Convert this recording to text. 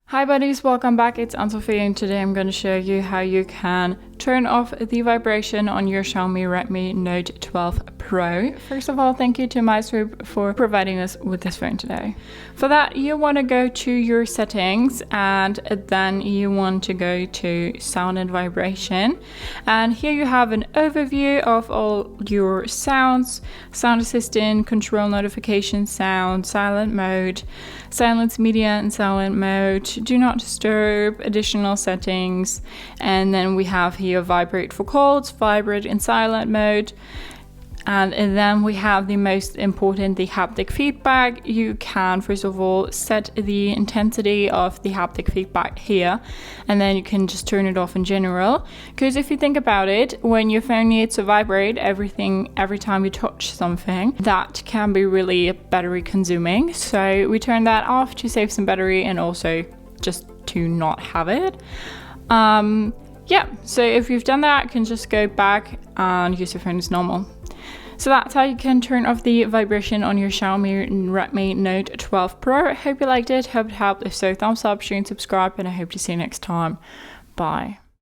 Hi buddies, welcome back. It's Anne-Sophie and today I'm going to show you how you can turn off the vibration on your Xiaomi Redmi Note 12 Pro. First of all, thank you to MySwoop for providing us with this phone today. For that, you want to go to your settings and then you want to go to sound and vibration. And here you have an overview of all your sounds, sound assistant, control notification sound, silent mode, silence media and silent mode, do not disturb, additional settings, and then we have here vibrate for calls, vibrate in silent mode, and then we have the most important, the haptic feedback. You can first of all set the intensity of the haptic feedback here, and then you can just turn it off in general, because if you think about it, when your phone needs to vibrate every time you touch something, that can be really battery consuming. So we turn that off to save some battery and also just to not have it. Yeah, so if you've done that, you can just go back and use your phone as normal. So that's how you can turn off the vibration on your Xiaomi Redmi Note 12 Pro. I hope you liked it, hope it helped. If so, thumbs up, share and subscribe, and I hope to see you next time. Bye.